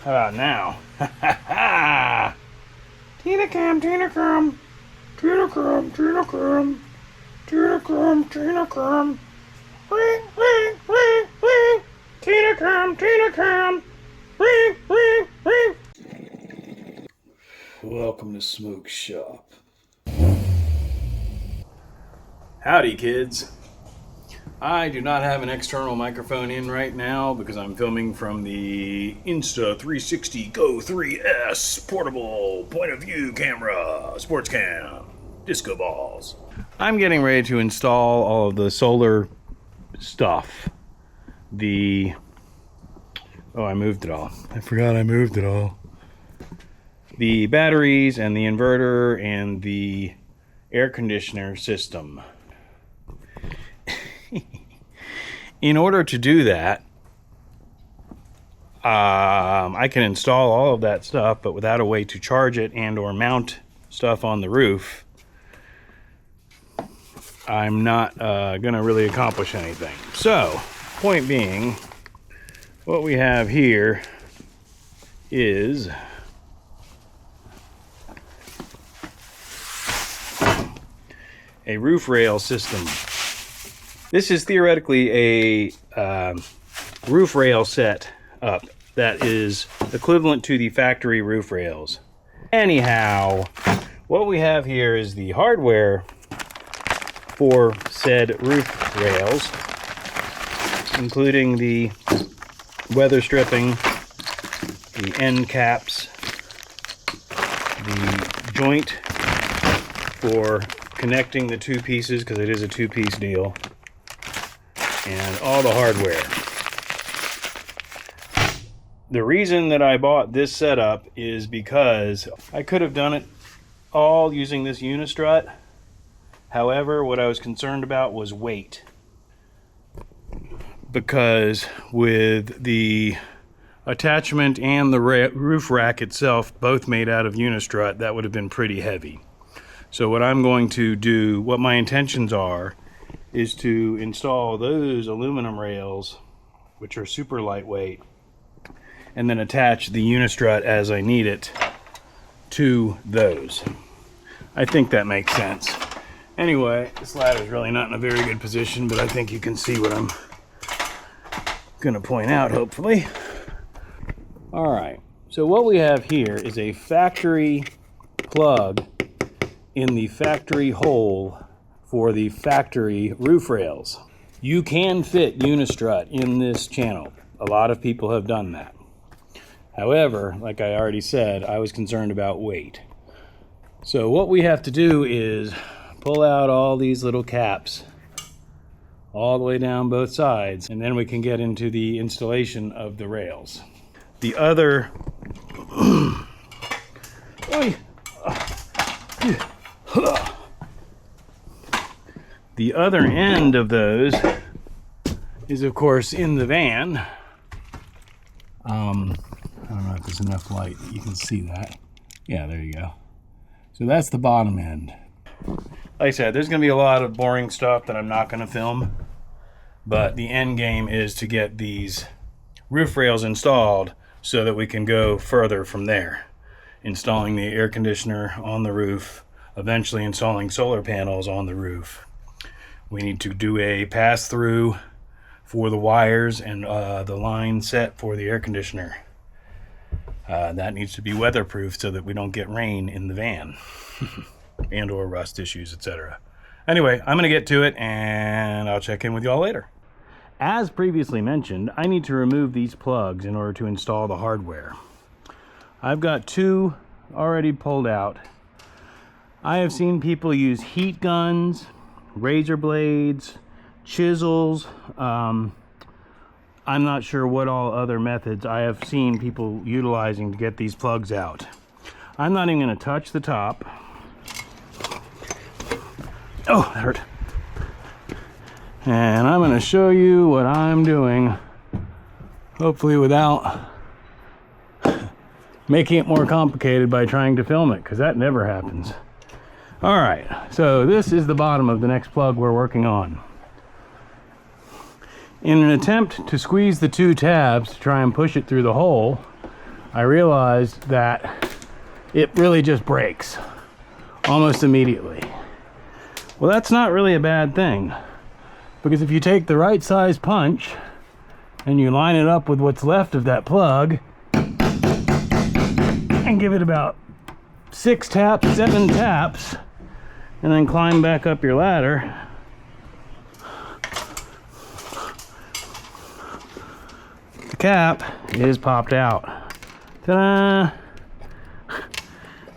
How about now? Ha ha ha! Tina Cam, Tina Cam, Tina Cam, Tina Cam, Tina Cam, Tina Cam. Ring, ring, ring, ring. Tina Cam, Tina Cam. Ring, ring, ring. Welcome to Smoke Shop. Howdy, kids. I do not have an external microphone in right now because I'm filming from the Insta360 Go 3S portable point of view camera, sports cam, disco balls. I'm getting ready to install all of the solar stuff. I moved it all. I forgot I moved it all. The batteries and the inverter and the air conditioner system. In order to do that, I can install all of that stuff, but without a way to charge it and or mount stuff on the roof, I'm not going to really accomplish anything. So, point being, what we have here is a roof rail system. This is theoretically a roof rail set up that is equivalent to the factory roof rails. Anyhow, what we have here is the hardware for said roof rails, including the weather stripping, the end caps, the joint for connecting the two pieces, because it is a two-piece deal, and all the hardware. The reason that I bought this setup is because I could have done it all using this UniStrut. However, what I was concerned about was weight. Because with the attachment and the roof rack itself both made out of UniStrut, that would have been pretty heavy. So what I'm going to do, what my intentions are, is to install those aluminum rails, which are super lightweight, and then attach the UniStrut as I need it to those. I think that makes sense. Anyway, this ladder is really not in a very good position, but I think you can see what I'm going to point out, hopefully. Alright, so what we have here is a factory plug in the factory hole for the factory roof rails. You can fit UniStrut in this channel. A lot of people have done that. However, like I already said, I was concerned about weight. So what we have to do is pull out all these little caps all the way down both sides, and then we can get into the installation of the rails. The other the other end of those is, of course, in the van. I don't know if there's enough light that you can see that. Yeah, there you go. So that's the bottom end. Like I said, there's going to be a lot of boring stuff that I'm not going to film, but the end game is to get these roof rails installed so that we can go further from there. Installing the air conditioner on the roof, eventually installing solar panels on the roof. We need to do a pass-through for the wires and the line set for the air conditioner. That needs to be weatherproof so that we don't get rain in the van and or rust issues, etc. Anyway, I'm going to get to it and I'll check in with y'all later. As previously mentioned, I need to remove these plugs in order to install the hardware. I've got two already pulled out. I have seen people use heat guns, razor blades, chisels. I'm not sure what all other methods I have seen people utilizing to get these plugs out. I'm not even going to touch the top. Oh, that hurt. And I'm going to show you what I'm doing, hopefully without making it more complicated by trying to film it, because that never happens. All right, so this is the bottom of the next plug we're working on. In an attempt to squeeze the two tabs to try and push it through the hole, I realized that it really just breaks almost immediately. Well, that's not really a bad thing, because if you take the right size punch and you line it up with what's left of that plug and give it about 6 taps, 7 taps, and then climb back up your ladder, the cap is popped out. Ta-da!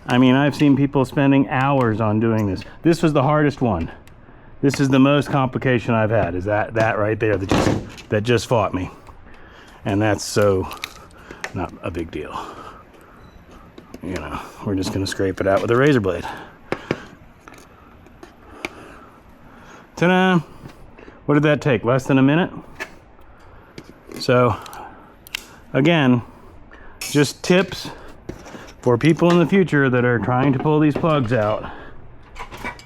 I mean, I've seen people spending hours on doing this. This was the hardest one. This is the most complication I've had, is that right there that just fought me. And that's so not a big deal. You know, we're just gonna scrape it out with a razor blade. Ta-da! What did that take? Less than a minute? So, again, just tips for people in the future that are trying to pull these plugs out.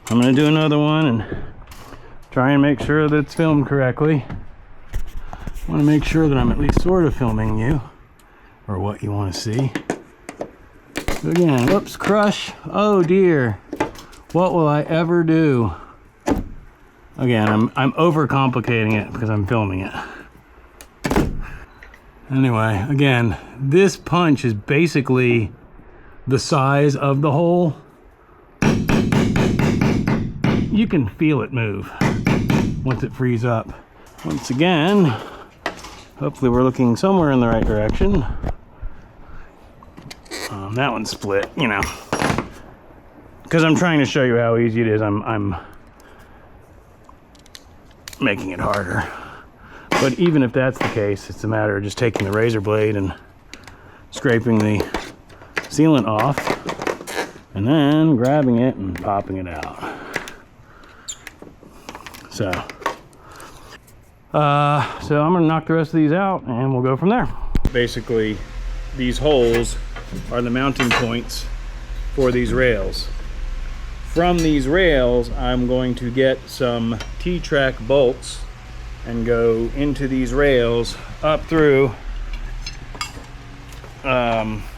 I'm gonna do another one and try and make sure that it's filmed correctly. I wanna make sure that I'm at least sort of filming you, or what you wanna see. So again, whoops, crush. Oh dear, what will I ever do? Again, I'm overcomplicating it because I'm filming it. Anyway, again, this punch is basically the size of the hole. You can feel it move once it frees up. Once again, hopefully we're looking somewhere in the right direction. That one's split, you know, because I'm trying to show you how easy it is. I'm making it harder. But even if that's the case, it's a matter of just taking the razor blade and scraping the sealant off and then grabbing it and popping it out. So I'm gonna knock the rest of these out and we'll go from there. Basically, these holes are the mounting points for these rails. From these rails, I'm going to get some T-track bolts and go into these rails up through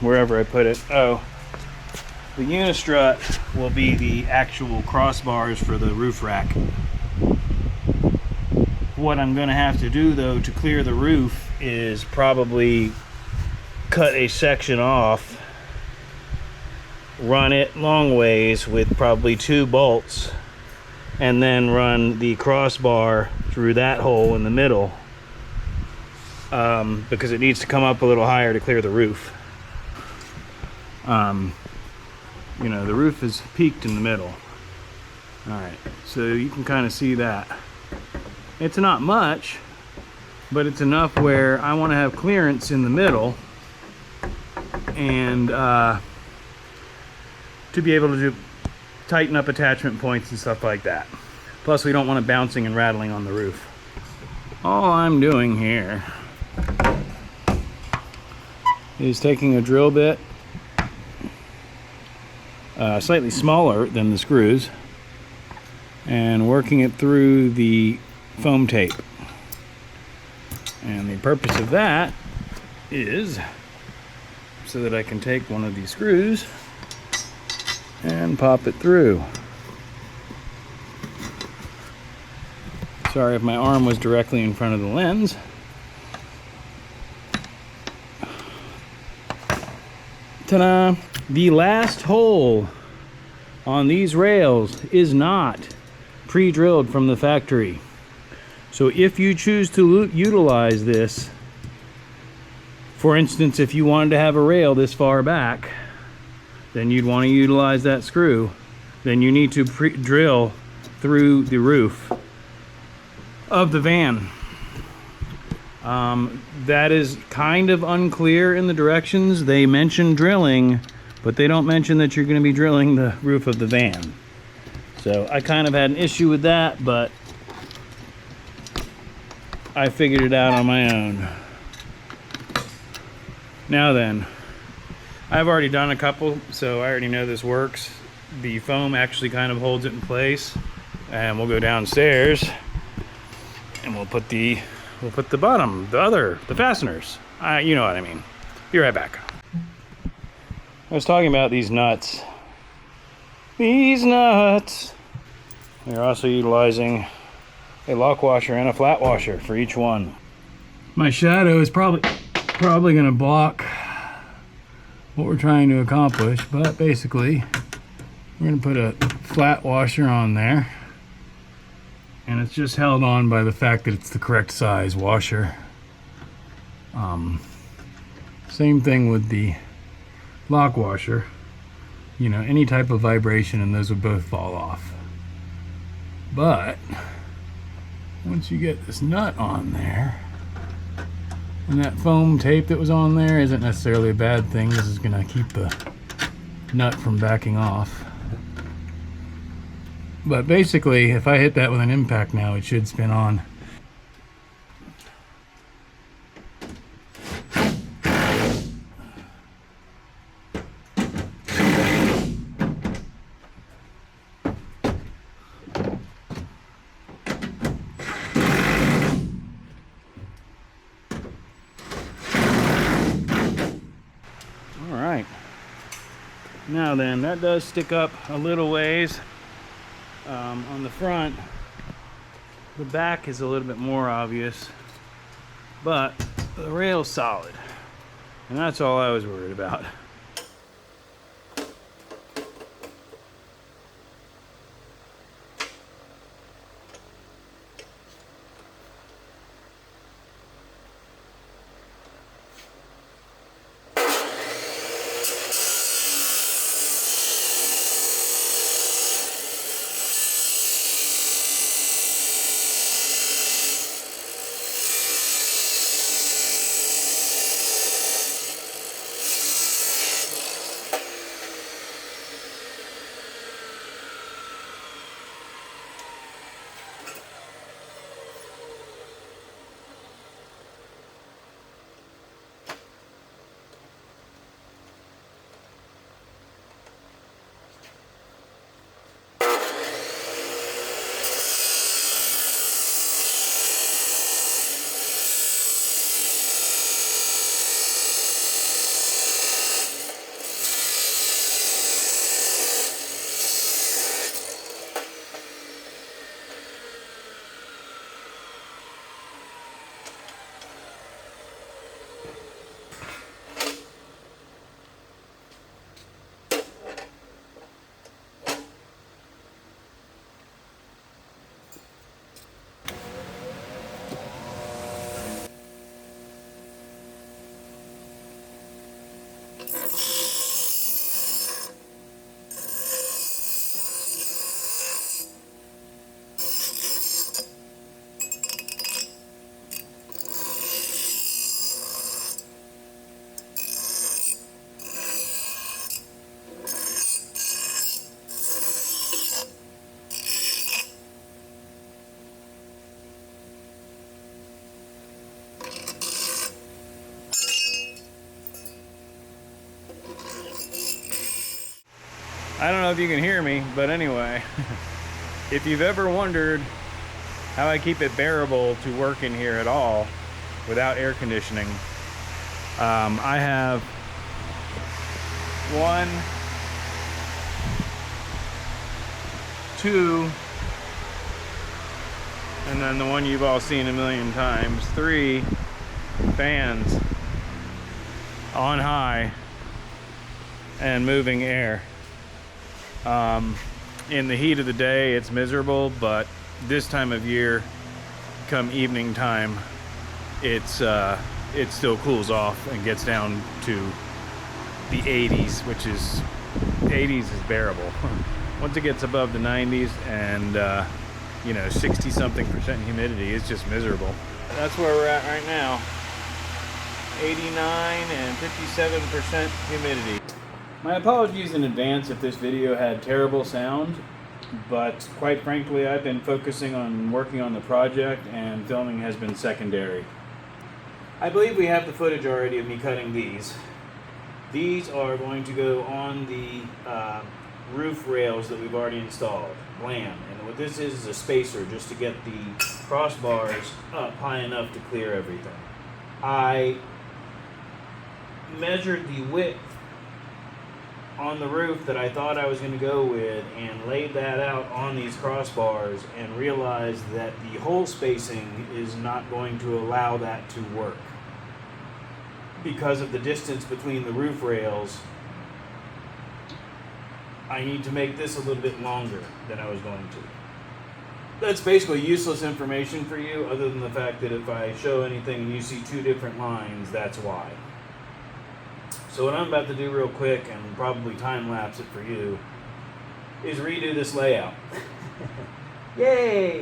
wherever I put it. Oh, the UniStrut will be the actual crossbars for the roof rack. What I'm going to have to do though to clear the roof is probably cut a section off, run it long ways with probably 2 bolts, and then run the crossbar through that hole in the middle, because it needs to come up a little higher to clear the roof. You know, the roof is peaked in the middle. Alright, so you can kind of see that. It's not much, but it's enough where I want to have clearance in the middle and to be able to tighten up attachment points and stuff like that. Plus, we don't want it bouncing and rattling on the roof. All I'm doing here is taking a drill bit, slightly smaller than the screws, and working it through the foam tape. And the purpose of that is so that I can take one of these screws and pop it through. Sorry if my arm was directly in front of the lens. Ta-da! The last hole on these rails is not pre-drilled from the factory. So if you choose to utilize this, for instance, if you wanted to have a rail this far back, then you'd want to utilize that screw. Then you need to drill through the roof of the van. That is kind of unclear in the directions. They mention drilling, but they don't mention that you're going to be drilling the roof of the van. So I kind of had an issue with that, but I figured it out on my own. Now then, I've already done a couple, so I already know this works. The foam actually kind of holds it in place, and we'll go downstairs and we'll put the bottom, the fasteners. You know what I mean. Be right back. I was talking about these nuts. These nuts! We're also utilizing a lock washer and a flat washer for each one. My shadow is probably going to block what we're trying to accomplish, but basically we're going to put a flat washer on there, and it's just held on by the fact that it's the correct size washer. Same thing with the lock washer. You know, any type of vibration and those would both fall off. But once you get this nut on there, and that foam tape that was on there isn't necessarily a bad thing. This is going to keep the nut from backing off. But basically, if I hit that with an impact now, it should spin on. Now then, that does stick up a little ways on the front. The back is a little bit more obvious, but the rail's solid, and that's all I was worried about. I don't know if you can hear me, but anyway, if you've ever wondered how I keep it bearable to work in here at all without air conditioning, I have one, two, and then the one you've all seen a million times, 3 fans on high and moving air. In the heat of the day, it's miserable, but this time of year, come evening time, it still cools off and gets down to the 80s, which is 80s is bearable. Once it gets above the 90s and 60-something% humidity, it's just miserable. That's where we're at right now. 89 and 57% humidity. My apologies in advance if this video had terrible sound, but quite frankly, I've been focusing on working on the project and filming has been secondary. I believe we have the footage already of me cutting these. These are going to go on the roof rails that we've already installed, blam. And what this is a spacer just to get the crossbars up high enough to clear everything. I measured the width on the roof that I thought I was going to go with and laid that out on these crossbars and realized that the hole spacing is not going to allow that to work because of the distance between the roof rails. I need to make this a little bit longer than I was going to. That's basically useless information for you, other than the fact that if I show anything and you see two different lines, that's why. So what I'm about to do real quick, and probably time-lapse it for you, is redo this layout. Yay!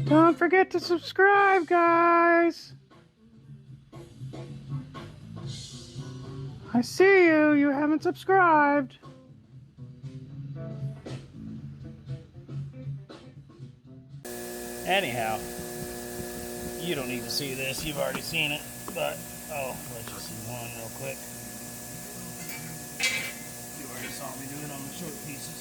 Don't forget to subscribe, guys. I see you. You haven't subscribed. Anyhow, you don't need to see this. You've already seen it. But, let's just see one real quick. You already saw me do it on the short pieces.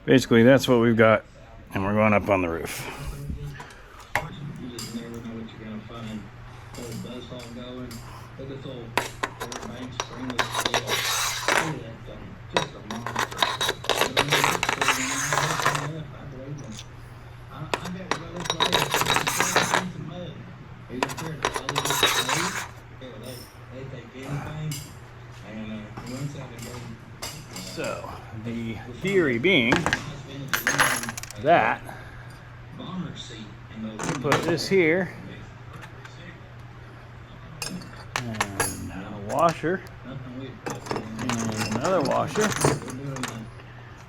Basically, that's what we've got, and we're going up on the roof. You just never know what you're going to find. Old buzzsaw going. Look at this old bank springless steel. Look at that thing. Just a monster. I believe them. I got to go this way. It's some mud. He's up here. They take anything. And one second, baby. So, the theory being that we put this here and a washer and another washer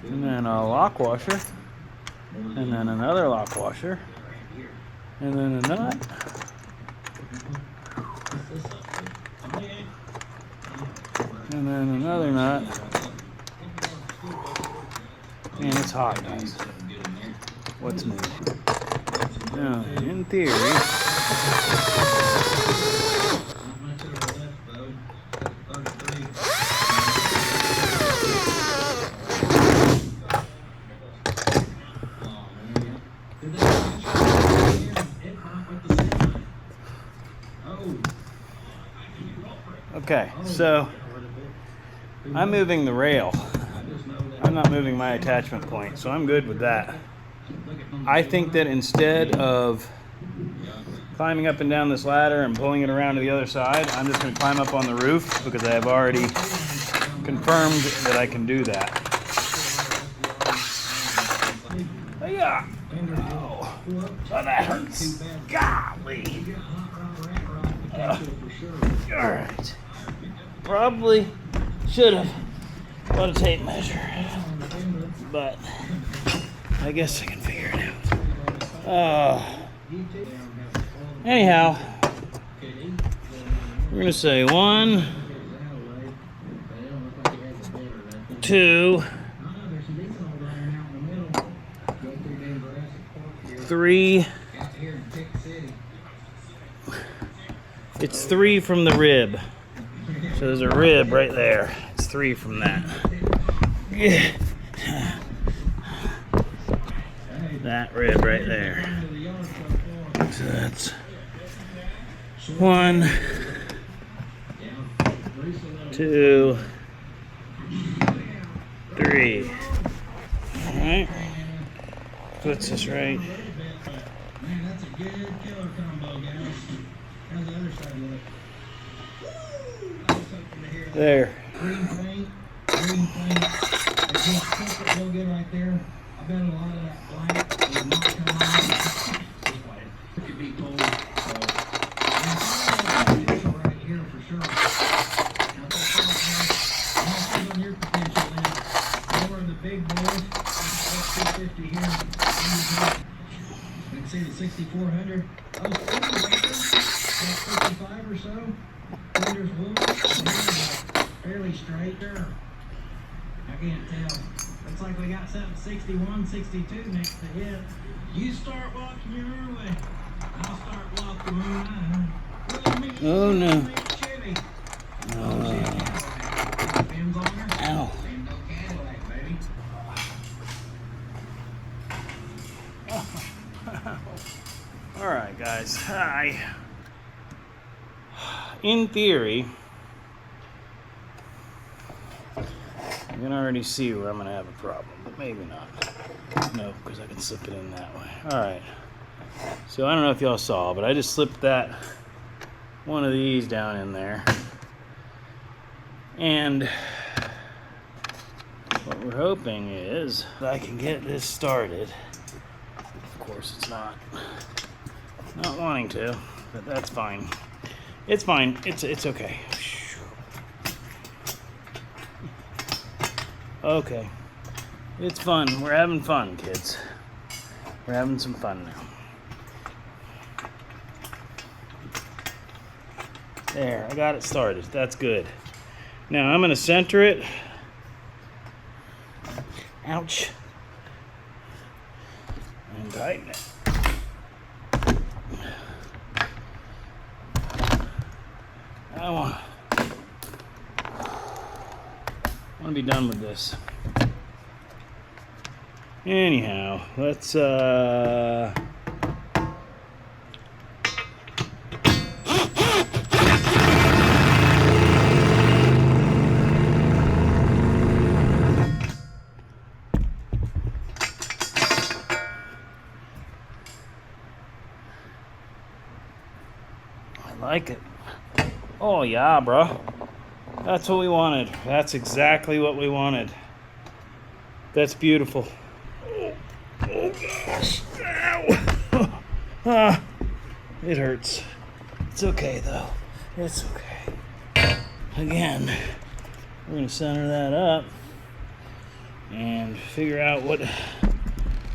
and then a lock washer and then another lock washer and then a nut and then another nut. Man, it's hot, guys. What's new? Now, in theory, okay, so I'm moving the rail. I'm not moving my attachment point, so I'm good with that. I think that instead of climbing up and down this ladder and pulling it around to the other side, I'm just going to climb up on the roof because I have already confirmed that I can do that. Yeah. Oh, that hurts. Golly. All right. Probably should have bought a tape measure, but I guess I can figure it out. Anyhow, we're gonna say 1, 2, 3. It's 3 from the rib. So there's a rib right there. It's 3 from that. that rib right there. Under the yard so far. So that's 1, Yeah. Grease a little. 2, 3. Alright. Puts us right. Man, that's a good killer combo, guys. How's the other side look? Woo! That was something to hear. There. Green paint. It just took it real good right there. I bet a lot of that black will not come on. It could be cold. So, potential right here for sure. Now, that's on your potential then. More of the big boys. That's 250 here. You can see the 6400. Oh, about 55 or so. Fenders wood. Fairly straight there. I can't tell. Looks like we got something 61, 62 next to it. You start walking your way. I'll start walking mine. Oh no. Chevy. Oh, shit, Cadillac. Rims on her. Ow. Ain't no Cadillac, baby. Alright guys, hi. In theory, you can already see where I'm going to have a problem, but maybe not. No, because I can slip it in that way. Alright, so I don't know if y'all saw, but I just slipped that one of these down in there. And what we're hoping is that I can get this started. Of course it's not wanting to, but that's fine. It's fine. It's okay. Okay. It's fun. We're having fun, kids. We're having some fun now. There, I got it started. That's good. Now I'm going to center it. Ouch. And tighten it. I want to be done with this. Anyhow, let's I like it. Oh yeah, bro. That's what we wanted. That's exactly what we wanted. That's beautiful. Oh gosh. Ow. Ah, it hurts. It's okay though. It's okay. Again, we're gonna center that up and figure out what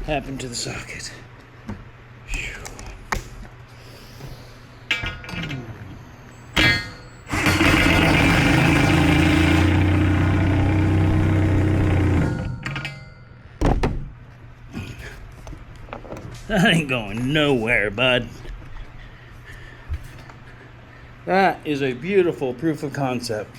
happened to the socket. That ain't going nowhere, bud. That is a beautiful proof of concept.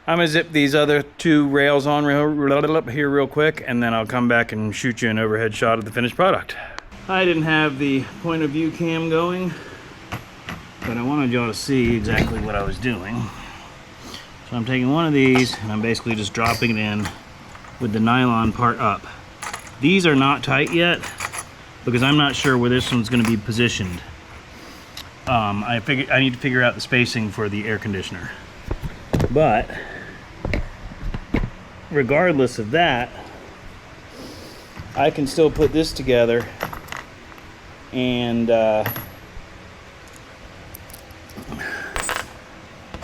I'm gonna zip these other 2 rails on here real quick, and then I'll come back and shoot you an overhead shot of the finished product. I didn't have the point of view cam going, but I wanted y'all to see exactly what I was doing. So I'm taking one of these, and I'm basically just dropping it in with the nylon part up. These are not tight yet, because I'm not sure where this one's going to be positioned. I need to figure out the spacing for the air conditioner. But regardless of that, I can still put this together and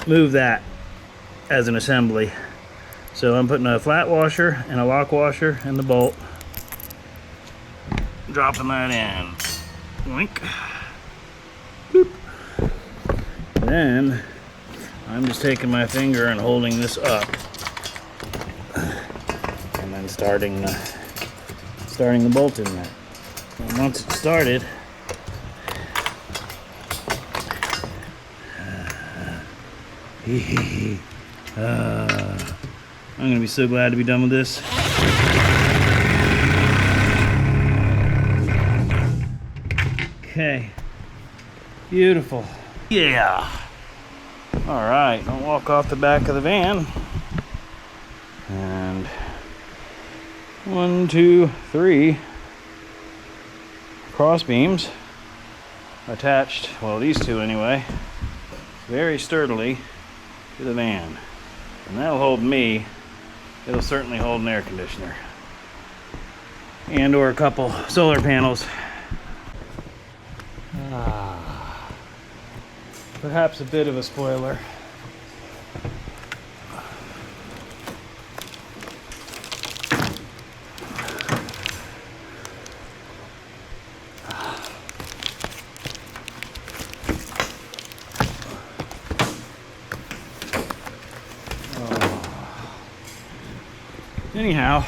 move that as an assembly. So I'm putting a flat washer and a lock washer and the bolt. Dropping that in. Boink. Boop. Then I'm just taking my finger and holding this up, and then starting the bolt in there. And once it's started, I'm gonna be so glad to be done with this. Okay. Beautiful. Yeah. All right, don't walk off the back of the van. And 1, 2, 3 cross beams attached, well, these two anyway, very sturdily to the van. And that'll hold me. It'll certainly hold an air conditioner. And or a couple solar panels. Perhaps a bit of a spoiler. Anyhow,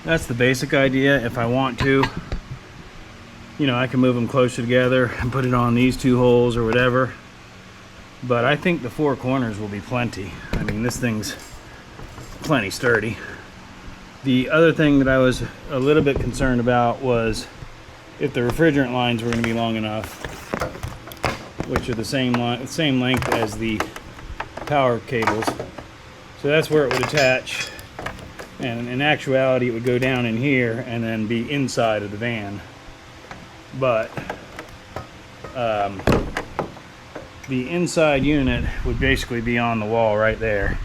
that's the basic idea. If I want to, you know, I can move them closer together and put it on these two holes or whatever. But I think the 4 corners will be plenty. I mean, this thing's plenty sturdy. The other thing that I was a little bit concerned about was if the refrigerant lines were going to be long enough, which are the same length as the power cables. So that's where it would attach, and in actuality it would go down in here and then be inside of the van. But the inside unit would basically be on the wall right there,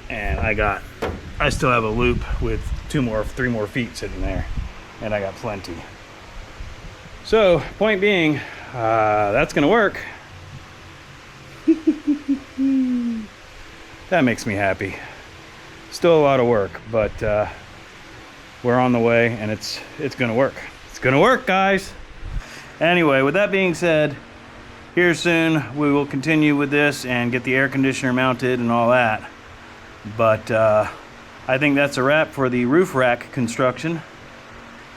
and I still have a loop with 3 more feet sitting there, and I got plenty. So point being, that's gonna work. That makes me happy. Still a lot of work, but we're on the way, and it's gonna work. It's gonna work, guys. Anyway, with that being said, here soon we will continue with this and get the air conditioner mounted and all that. But I think that's a wrap for the roof rack construction.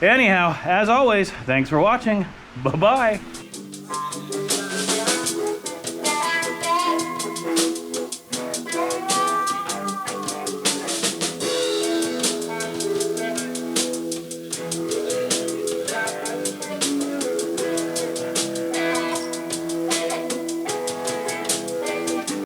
Anyhow, as always, thanks for watching. Bye-bye.